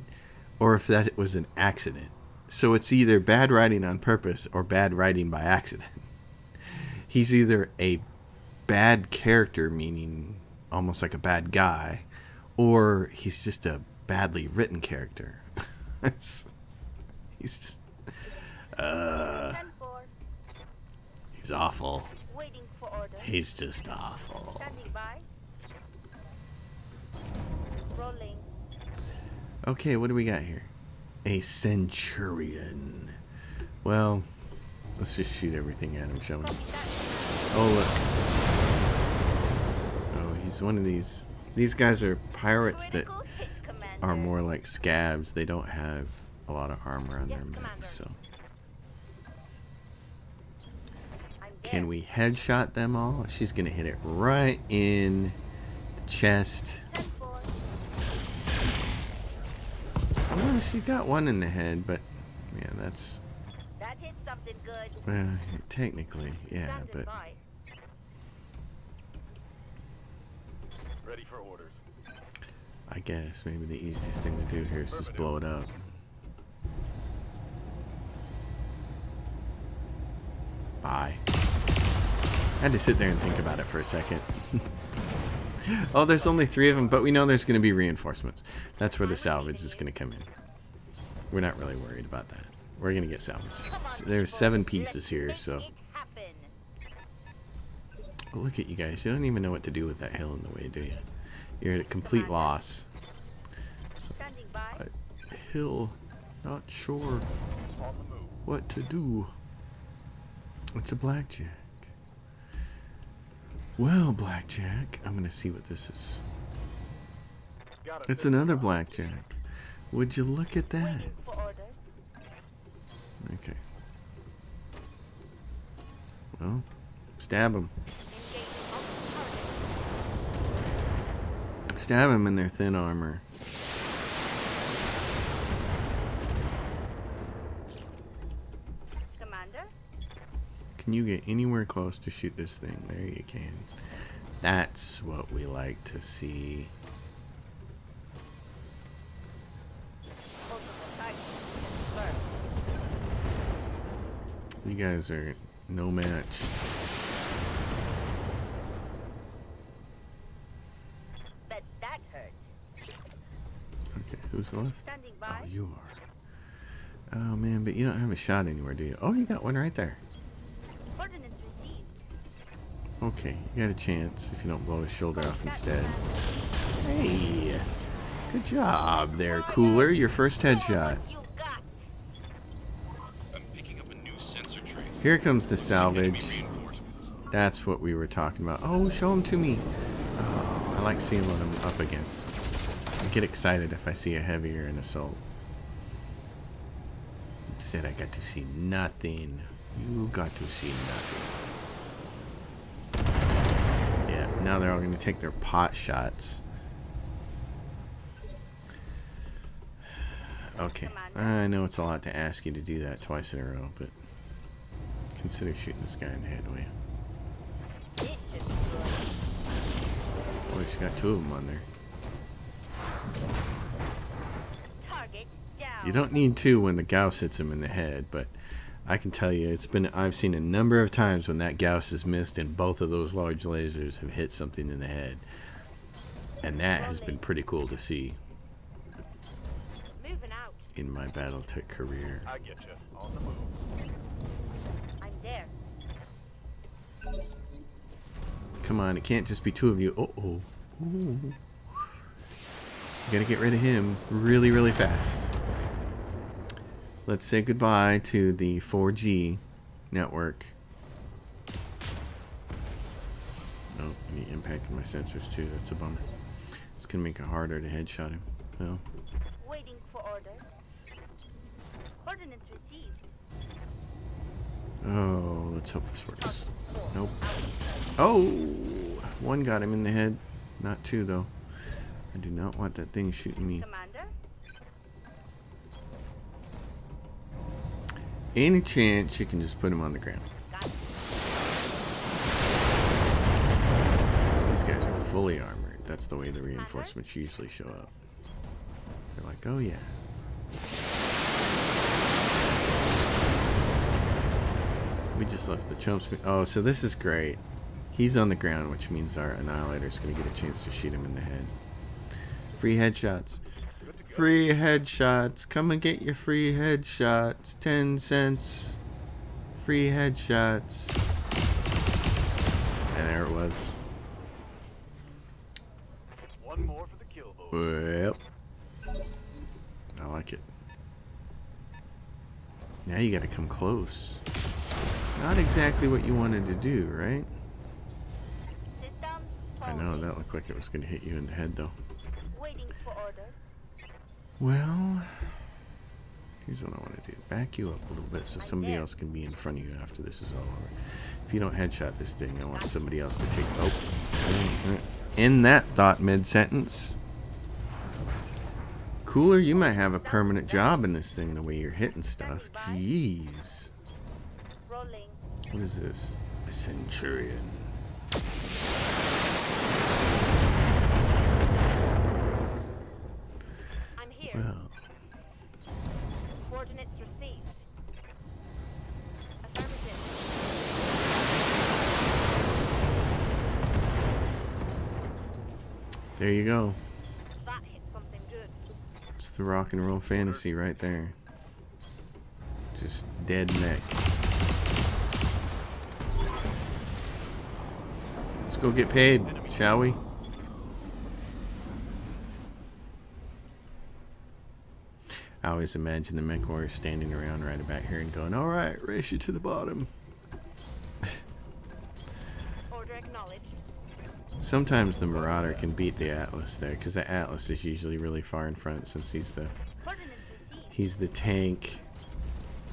[SPEAKER 1] or if that was an accident. So it's either bad writing on purpose or bad writing by accident. He's either a bad character, meaning almost like a bad guy, or he's just a badly written character. He's just...
[SPEAKER 2] 10-4.
[SPEAKER 1] He's awful.
[SPEAKER 2] Waiting for orders.
[SPEAKER 1] He's just awful.
[SPEAKER 2] Standing by. Rolling.
[SPEAKER 1] Okay, what do we got here? A centurion. Well, let's just shoot everything at him, shall we?
[SPEAKER 2] Copy that.
[SPEAKER 1] Oh, look. Oh, he's one of these. These guys are pirates that
[SPEAKER 2] Critical hit, Commander.
[SPEAKER 1] are more like scabs. They don't have a lot of armor on
[SPEAKER 2] Yes,
[SPEAKER 1] their
[SPEAKER 2] Commander.
[SPEAKER 1] mechs, so.
[SPEAKER 2] I'm there.
[SPEAKER 1] Can we headshot them all? She's gonna hit it right in the chest.
[SPEAKER 2] 10-4.
[SPEAKER 1] Well, she got one in the head, but yeah, that's
[SPEAKER 2] That hit something good.
[SPEAKER 1] technically, yeah,
[SPEAKER 2] Standing
[SPEAKER 1] but
[SPEAKER 2] by.
[SPEAKER 3] Ready for orders.
[SPEAKER 1] I guess maybe the easiest thing to do here is just blow it up. Bye. I had to sit there and think about it for a second. Oh, there's only 3 of them, but we know there's going to be reinforcements. That's where the salvage is going to come in. We're not really worried about that. We're going to get salvage. There's 7 pieces here, so...
[SPEAKER 2] It happen.
[SPEAKER 1] Oh, look at you guys. You don't even know what to do with that hill in the way, do you? You're at a complete loss. So,
[SPEAKER 2] Standing by.
[SPEAKER 1] hill, not sure
[SPEAKER 3] On the move.
[SPEAKER 1] what to do. It's a blackjack. Well, blackjack, I'm gonna see what this is.
[SPEAKER 3] Got
[SPEAKER 1] It's another blackjack. Would you look at that?
[SPEAKER 2] Waiting for orders.
[SPEAKER 1] Okay. Well, stab them.
[SPEAKER 2] Engaging multiple targets.
[SPEAKER 1] Stab them in their thin armor.
[SPEAKER 2] Commander.
[SPEAKER 1] Can you get anywhere close to shoot this thing? There you can. That's what we like to see.
[SPEAKER 2] Multiple targets. Confirmed.
[SPEAKER 1] You guys are no match.
[SPEAKER 2] Bet that hurt.
[SPEAKER 1] Okay, who's left?
[SPEAKER 2] Standing
[SPEAKER 1] Oh,
[SPEAKER 2] by.
[SPEAKER 1] you are. Oh man, but you don't have a shot anywhere, do you? Oh, you got one right there.
[SPEAKER 2] Ordnance received.
[SPEAKER 1] Okay, you got a chance if you don't blow his shoulder off instead. Hey, good job there, Cooler. Your first headshot.
[SPEAKER 2] You got.
[SPEAKER 4] I'm picking up a new sensor trace.
[SPEAKER 1] Here comes the
[SPEAKER 4] Enemy
[SPEAKER 1] salvage.
[SPEAKER 4] reinforcements.
[SPEAKER 1] That's what we were talking about. Oh, show them to me. Oh, I like seeing what I'm up against. I get excited if I see a heavy or an assault. Instead, I got to see nothing. You got to see nothing. Yeah, now they're all going to take their pot shots. Okay, I know it's a lot to ask you to do that twice in a row, but consider shooting this guy in the head, will you?
[SPEAKER 2] This should be good.
[SPEAKER 1] Oh, she's got 2 of them on there. You don't need two when the Gauss hits him in the head, but I can tell you, I've seen a number of times when that Gauss is missed and both of those large lasers have hit something in the head. And that has been pretty cool to see
[SPEAKER 2] Moving out.
[SPEAKER 1] in my Battletech career.
[SPEAKER 3] I get you. On the move.
[SPEAKER 2] I'm there.
[SPEAKER 1] Come on, it can't just be two of you. Uh-oh. Ooh. You gotta get rid of him really, really fast. Let's say goodbye to the 4G network. Oh, he impacted my sensors too. That's a bummer. It's gonna make it harder to headshot him. Well,
[SPEAKER 2] Waiting for orders. Coordinates received.
[SPEAKER 1] oh, let's hope this works. Nope. Oh, one got him in the head. Not two, though. I do not want that thing shooting me.
[SPEAKER 2] Commander?
[SPEAKER 1] Any chance you can just put him on the ground?
[SPEAKER 2] Got it.
[SPEAKER 1] These guys are fully armored. That's the way the reinforcements usually show up. They're like, oh yeah. We just left the chumps. Oh, so this is great. He's on the ground, which means our Annihilator's going to get a chance to shoot him in the head. Free headshots. Free headshots. Come and get your free headshots. 10 cents. Free headshots. And there it was.
[SPEAKER 3] One more for the kill, boys.
[SPEAKER 1] Well, I like it. Now you gotta come close. Not exactly what you wanted to do, right?
[SPEAKER 2] System.
[SPEAKER 1] I know, that looked like it was gonna hit you in the head, though.
[SPEAKER 2] Waiting for orders.
[SPEAKER 1] Well, here's what I want to do. Back you up a little bit so somebody else can be in front of you after this is all over. If you don't headshot this thing, I want somebody else to take... Oh. End that thought mid-sentence. Cooler, you might have a permanent job in this thing the way you're hitting stuff. Jeez.
[SPEAKER 2] Rolling.
[SPEAKER 1] What is this? A Centurion.
[SPEAKER 2] I'm here.
[SPEAKER 1] Well,
[SPEAKER 2] Coordinates received. Affirmative.
[SPEAKER 1] there you go.
[SPEAKER 2] That hit something good.
[SPEAKER 1] It's the rock and roll fantasy right there. Just dead neck. Let's go get paid, shall we? I always imagine the mech warrior standing around right about here and going, alright, race you to the bottom.
[SPEAKER 2] Order acknowledged.
[SPEAKER 1] Sometimes the Marauder can beat the Atlas there, because the Atlas is usually really far in front since he's the
[SPEAKER 2] Coordinates received.
[SPEAKER 1] tank.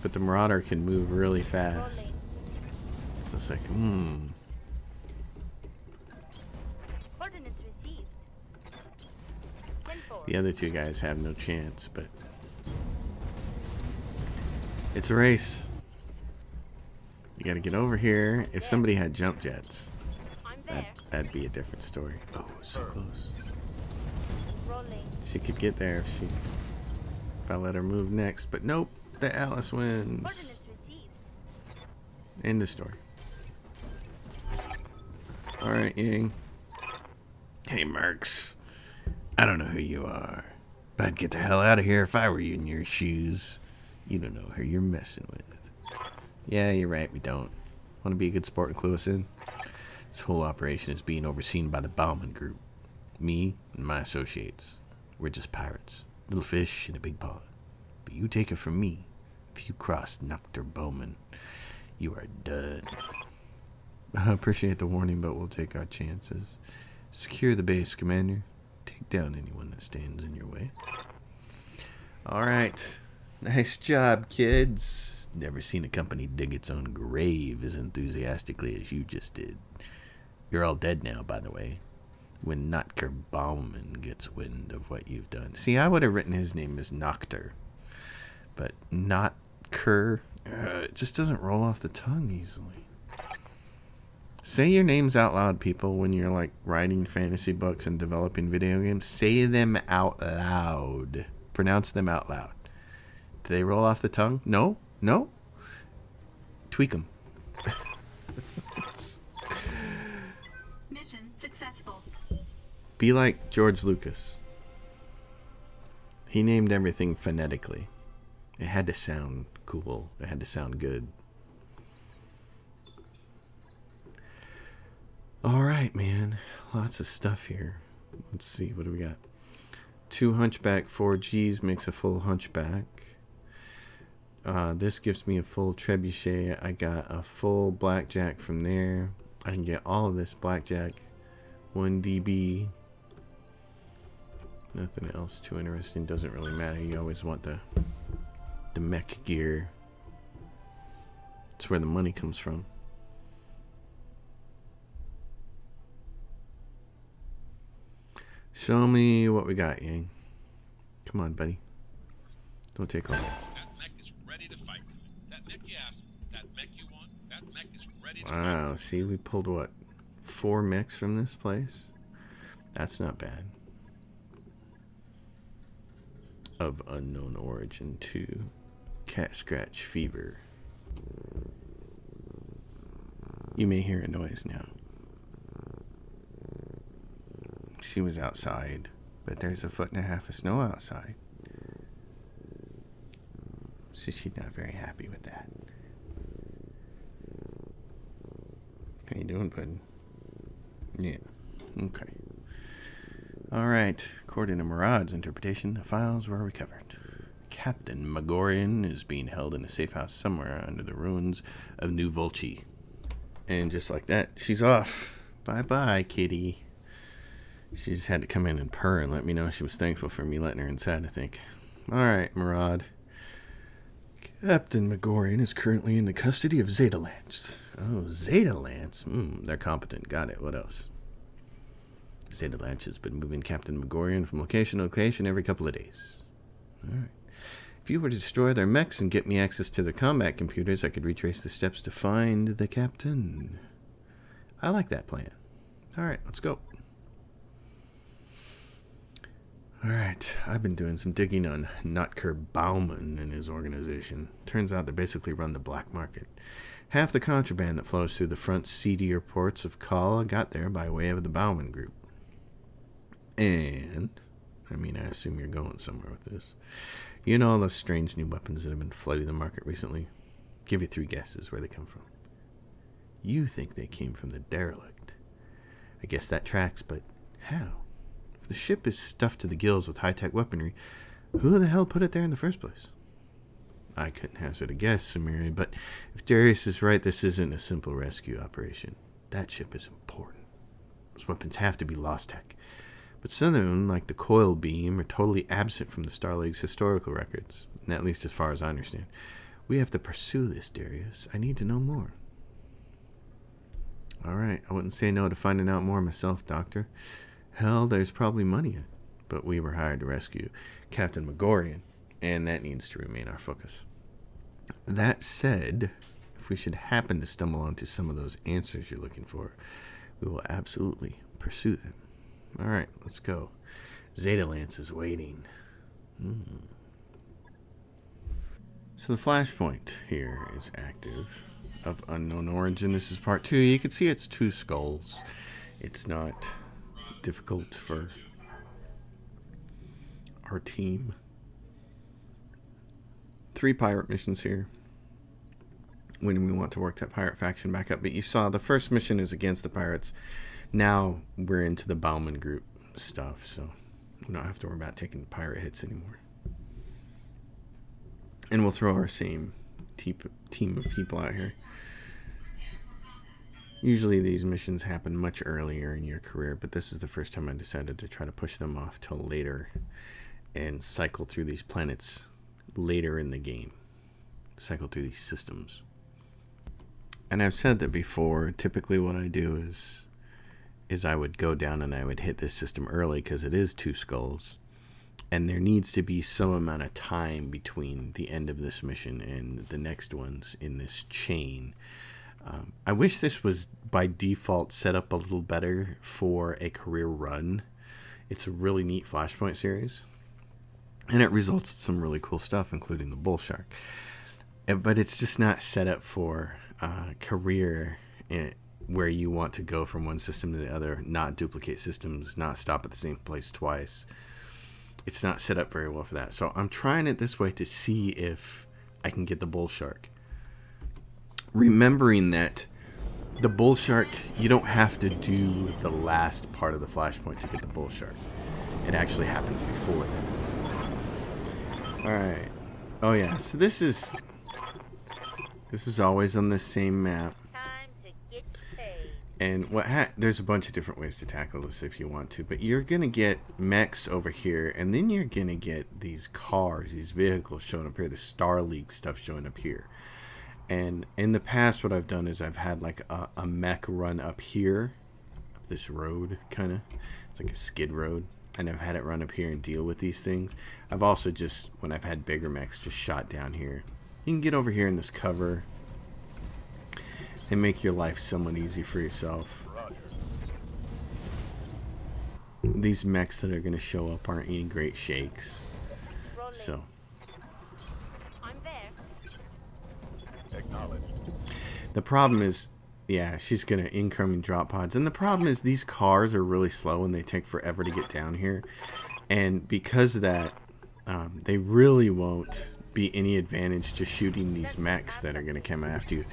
[SPEAKER 1] But the Marauder can move really fast.
[SPEAKER 2] Rolling.
[SPEAKER 1] So it's like,
[SPEAKER 2] Coordinates received. 10-4.
[SPEAKER 1] The other two guys have no chance, but it's a race. You gotta get over here. If somebody had jump jets,
[SPEAKER 2] I'm there.
[SPEAKER 1] that'd be a different story. Oh, so close.
[SPEAKER 2] Rolling.
[SPEAKER 1] She could get there if I let her move next, but nope. The Atlas wins.
[SPEAKER 2] Coordinates received.
[SPEAKER 1] End of story. Alright, Ying. Hey, Mercs. I don't know who you are, but I'd get the hell out of here if I were you in your shoes. You don't know who you're messing with. Yeah, you're right, we don't. Want to be a good sport and clue us in? This whole operation is being overseen by the Bauman group. Me and my associates. We're just pirates. Little fish in a big pond. But you take it from me. If you cross Dr. Bauman, you are done. I appreciate the warning, but we'll take our chances. Secure the base, Commander. Take down anyone that stands in your way. Alright. Nice job, kids. Never seen a company dig its own grave as enthusiastically as you just did. You're all dead now, by the way. When Notker Bauman gets wind of what you've done. See, I would have written his name as Nocter. But Notker, it just doesn't roll off the tongue easily. Say your names out loud, people, when you're like writing fantasy books and developing video games. Say them out loud. Pronounce them out loud. Did they roll off the tongue? No? No? Tweak them.
[SPEAKER 5] Mission successful.
[SPEAKER 1] Be like George Lucas. He named everything phonetically. It had to sound cool. It had to sound good. All right, man. Lots of stuff here. Let's see. What do we got? 2 hunchback 4Gs makes a full hunchback. This gives me a full trebuchet. I got a full blackjack from there. I can get all of this blackjack. 1 DB. Nothing else too interesting. Doesn't really matter. You always want the mech gear. It's where the money comes from. Show me what we got, Yang. Come on, buddy. Don't take long.
[SPEAKER 4] That mech is ready to fight. That mech you asked, that mech you want, that mech is ready to fight.
[SPEAKER 1] Wow, see, we pulled what? 4 mechs from this place? That's not bad. Of unknown origin, too. Cat scratch fever. You may hear a noise now. She was outside, but there's 1.5 feet of snow outside. So she's not very happy with that. How you doing, Puddin'? Yeah. Okay. Alright. According to Murad's interpretation, the files were recovered. Captain Magorian is being held in a safe house somewhere under the ruins of New Volchi. And just like that, she's off. Bye-bye, kitty. She just had to come in and purr and let me know she was thankful for me letting her inside, I think. Alright, Murad. Captain Magorian is currently in the custody of Zeta Lance. Oh, Zeta Lance? They're competent. Got it. What else? Zeta Lance has been moving Captain Magorian from location to location every couple of days. Alright. If you were to destroy their mechs and get me access to their combat computers, I could retrace the steps to find the captain. I like that plan. Alright, let's go. Alright, I've been doing some digging on Notker Bauman and his organization. Turns out they basically run the black market. Half the contraband that flows through the front seedier ports of Kala got there by way of the Bauman group. And, I assume you're going somewhere with this. You know all those strange new weapons that have been flooding the market recently? Give you 3 guesses where they come from. You think they came from the derelict. I guess that tracks, but how? If the ship is stuffed to the gills with high-tech weaponry, who the hell put it there in the first place? I couldn't hazard a guess, Samiri, but if Darius is right, this isn't a simple rescue operation. That ship is important. Those weapons have to be lost tech. But some of them, like the coil beam, are totally absent from the Star League's historical records, at least as far as I understand. We have to pursue this, Darius. I need to know more. Alright, I wouldn't say no to finding out more myself, Doctor. Hell, there's probably money in it. But we were hired to rescue Captain Magorian, and that needs to remain our focus. That said, if we should happen to stumble onto some of those answers you're looking for, we will absolutely pursue them. Alright, let's go. Zeta Lance is waiting. So the Flashpoint here is active, of unknown origin. This is part 2. You can see it's 2 skulls. It's not difficult for our team. 3 pirate missions here when we want to work that pirate faction back up. But you saw the first mission is against the pirates. Now we're into the Bauman group stuff, so we don't have to worry about taking the pirate hits anymore. And we'll throw our same team of people out here. Usually these missions happen much earlier in your career, but this is the first time I decided to try to push them off till later and cycle through these planets later in the game. Cycle through these systems. And I've said that before. Typically what I do is I would go down and I would hit this system early because it is 2 skulls. And there needs to be some amount of time between the end of this mission and the next ones in this chain. I wish this was by default set up a little better for a career run. It's a really neat Flashpoint series. And it results in some really cool stuff, including the bull shark. But it's just not set up for career where you want to go from one system to the other, not duplicate systems, not stop at the same place twice. It's not set up very well for that. So I'm trying it this way to see if I can get the bull shark. Remembering that the bull shark, you don't have to do the last part of the flashpoint to get the bull shark. It actually happens before that. Alright. Oh yeah, so this is always on the same map.
[SPEAKER 2] Time to get paid.
[SPEAKER 1] And there's a bunch of different ways to tackle this if you want to, but you're gonna get mechs over here, and then you're gonna get these cars, these vehicles showing up here, the Star League stuff showing up here. And in the past, what I've done is I've had like a mech run up here, up this road, kind of. It's like a skid road, and I've had it run up here and deal with these things. I've also just, when I've had bigger mechs, just shot down here. You can get over here in this cover and make your life somewhat easy for yourself. These mechs that are going to show up aren't any great shakes. So
[SPEAKER 2] I'm there.
[SPEAKER 7] Acknowledged.
[SPEAKER 1] the problem is, yeah, she's going to incoming drop pods. And the problem is these cars are really slow and they take forever to get down here. And because of that, they really won't be any advantage to shooting these mechs that are going to come after you.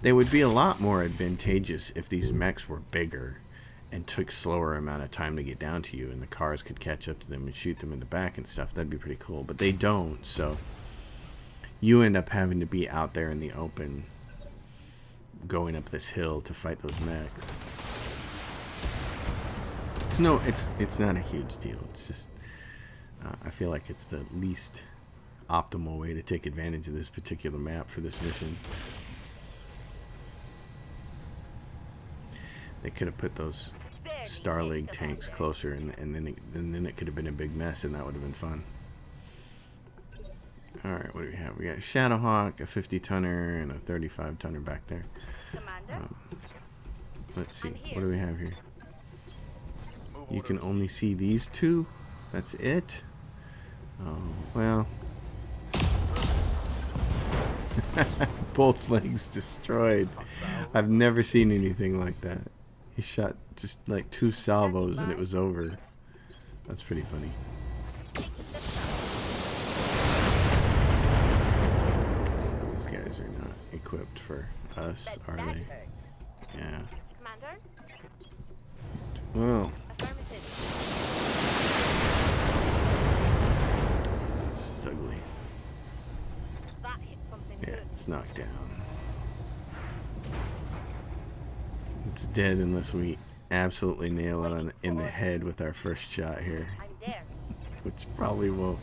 [SPEAKER 1] They would be a lot more advantageous if these mechs were bigger and took slower amount of time to get down to you, and the cars could catch up to them and shoot them in the back and stuff. That'd be pretty cool, but they don't. So you end up having to be out there in the open, going up this hill to fight those mechs. It's not a huge deal. It's just I feel like it's the least optimal way to take advantage of this particular map for this mission. They could have put those Star League tanks closer, and then it could have been a big mess, and that would have been fun. Alright, what do we have? We got a Shadowhawk, a 50-tonner, and a 35-tonner back there.
[SPEAKER 2] Commander,
[SPEAKER 1] Let's see.
[SPEAKER 2] I'm here.
[SPEAKER 1] What do we have here? You can only see these two? That's it? Oh, well. Both legs destroyed. I've never seen anything like that. He shot just like 2 salvos and it was over. That's pretty funny. These guys are not equipped for us, are they? Yeah.
[SPEAKER 2] Commander,
[SPEAKER 1] Well,
[SPEAKER 2] affirmative.
[SPEAKER 1] it's just ugly.
[SPEAKER 2] That hit something
[SPEAKER 1] Yeah,
[SPEAKER 2] good.
[SPEAKER 1] it's knocked down. It's dead unless we absolutely nail it in the head with our first shot here.
[SPEAKER 2] I'm there.
[SPEAKER 1] Which probably won't.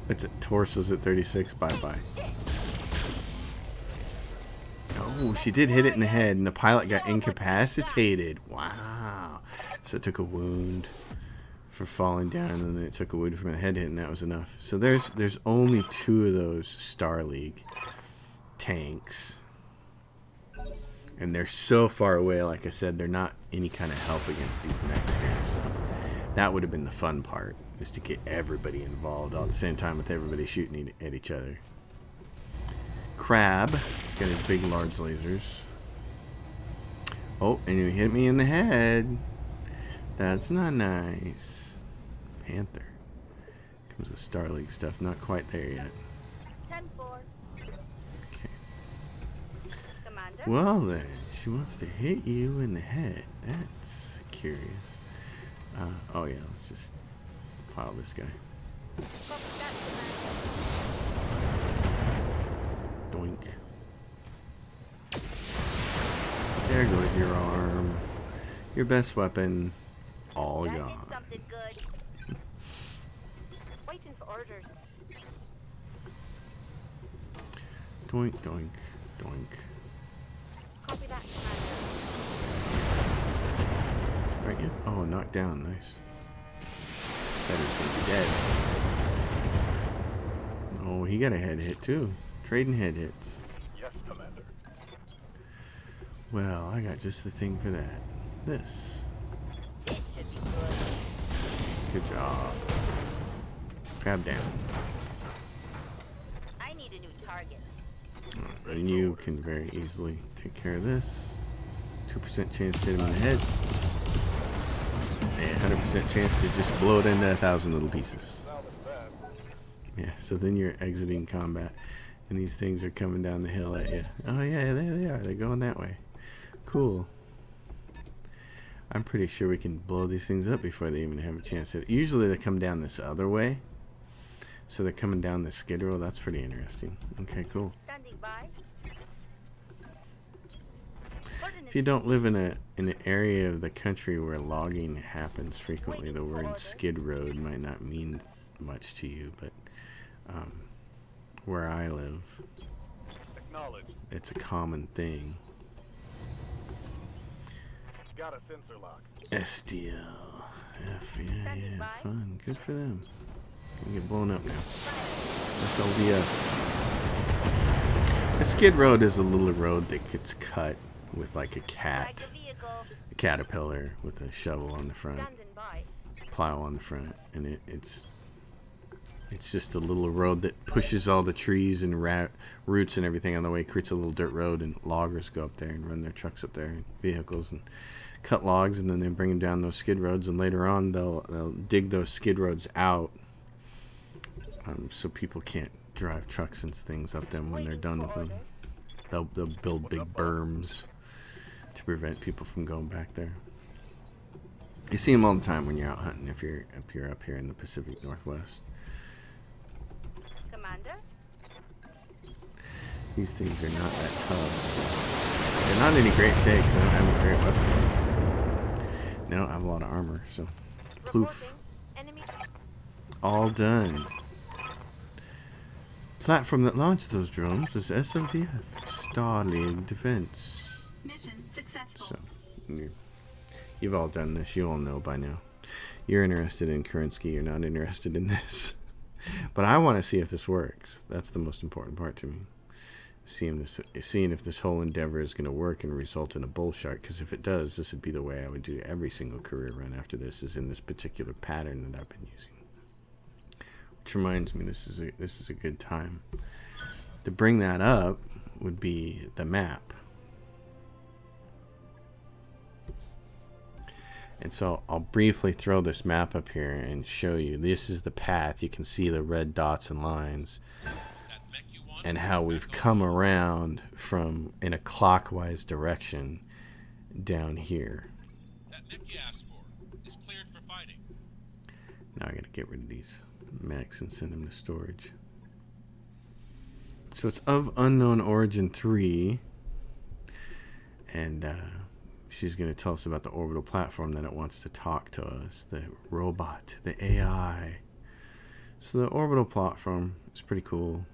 [SPEAKER 1] It's at torsos at 36. Bye-bye. Oh, she did hit it in the head, and the pilot got incapacitated. Wow. So it took a wound for falling down, and then it took a wound from a head hit, and that was enough. So there's only 2 of those Star League tanks. And they're so far away, like I said, they're not any kind of help against these mechs here. So that would have been the fun part, is to get everybody involved all at the same time with everybody shooting at each other. Crab, he's got his big, large lasers. Oh, and he hit me in the head. That's not nice. Panther. Comes the Star League stuff, not quite there yet.
[SPEAKER 2] 10-4.
[SPEAKER 1] Okay.
[SPEAKER 2] Commander,
[SPEAKER 1] Well then, she wants to hit you in the head. That's curious. Oh yeah, let's just plow this guy.
[SPEAKER 2] copy that, Commander.
[SPEAKER 1] Doink. There goes your arm. Your best weapon, all
[SPEAKER 2] That did
[SPEAKER 1] gone.
[SPEAKER 2] something good. Waiting for orders.
[SPEAKER 1] Doink, doink, doink.
[SPEAKER 2] Copy that, Commander.
[SPEAKER 1] Right, yeah. Oh, knocked down. Nice. That is gonna be dead. Oh, he got a head hit too. Trading head hits.
[SPEAKER 3] Yes, Commander.
[SPEAKER 1] Well, I got just the thing for that. This.
[SPEAKER 2] This should be good.
[SPEAKER 1] Good job. crab down.
[SPEAKER 2] I need a new target.
[SPEAKER 1] And you can very easily take care of this. 2% chance to hit him in the head. And 100% chance to just blow it into 1,000 little pieces. Yeah, so then you're exiting combat. And these things are coming down the hill at you. Oh yeah, there they are. They're going that way. Cool. I'm pretty sure we can blow these things up before they even have a chance to. Usually they come down this other way. So they're coming down the skid row. That's pretty interesting. Okay, cool.
[SPEAKER 2] Standing by.
[SPEAKER 1] If you don't live in an area of the country where logging happens frequently, the word skid road might not mean much to you, but where I live,
[SPEAKER 3] Acknowledged.
[SPEAKER 1] it's a common thing.
[SPEAKER 3] Got a sensor lock.
[SPEAKER 1] SDL. Yeah, fun. Good for them. Gonna get blown up now. SLDF. The skid road is a little road that gets cut with like a cat, a caterpillar with a shovel on the front, plow on the front, and it's just a little road that pushes all the trees and roots and everything on the way, creates a little dirt road, and loggers go up there and run their trucks up there and vehicles and cut logs, and then they bring them down those skid roads, and later on they'll dig those skid roads out so people can't drive trucks and things up them when they're done with them. They'll build big berms to prevent people from going back there. You see them all the time when you're out hunting if you're up here in the Pacific Northwest.
[SPEAKER 2] Commander?
[SPEAKER 1] These things are not that tough, so they're not in any great shakes. They don't have a great weapon. They don't have a lot of armor, so poof.
[SPEAKER 2] Enemy.
[SPEAKER 1] All done. Platform that launched those drones was SLDF, Starlink Defense.
[SPEAKER 5] Mission successful.
[SPEAKER 1] So, you've all done this. You all know by now. You're interested in Kerensky. You're not interested in this. But I want to see if this works. That's the most important part to me. Seeing if this whole endeavor is going to work and result in a bull shark. Because if it does, this would be the way I would do every single career run after this, is in this particular pattern that I've been using. Which reminds me, this is a good time to bring that up. Would be the map. And so I'll briefly throw this map up here and show you. This is the path. You can see the red dots and lines and how we've come around from in a clockwise direction down here.
[SPEAKER 4] That mech you asked for is cleared for fighting.
[SPEAKER 1] Now I gotta get rid of these mechs and send them to storage. So it's of unknown origin 3, and she's going to tell us about the orbital platform that it wants to talk to us, the robot, the AI. So the orbital platform is pretty cool.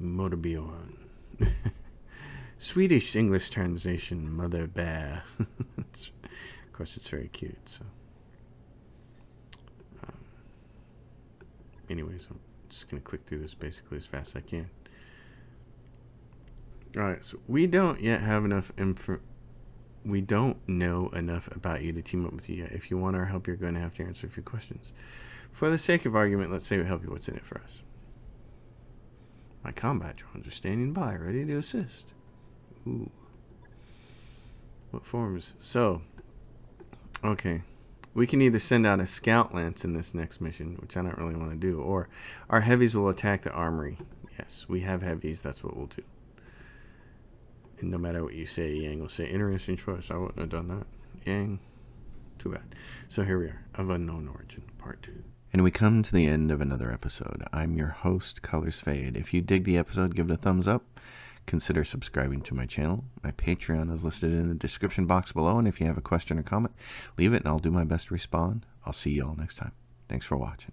[SPEAKER 1] Motorbion. Swedish English translation, Mother Bear. Of course, it's very cute. So, anyways, I'm just going to click through this basically as fast as I can. Alright, so we don't yet have enough info. We don't know enough about you to team up with you yet. If you want our help, you're going to have to answer a few questions. For the sake of argument, let's say we help you. What's in it for us? My combat drones are standing by, ready to assist. Ooh. What forms? So, okay. We can either send out a scout lance in this next mission, which I don't really want to do, or our heavies will attack the armory. Yes, we have heavies. That's what we'll do. And no matter what you say, Yang will say, interesting choice. I wouldn't have done that. Yang, too bad. So here we are, of unknown origin, part 2. And we come to the end of another episode. I'm your host, Colors Fade. If you dig the episode, give it a thumbs up. Consider subscribing to my channel. My Patreon is listed in the description box below. And if you have a question or comment, leave it and I'll do my best to respond. I'll see you all next time. Thanks for watching.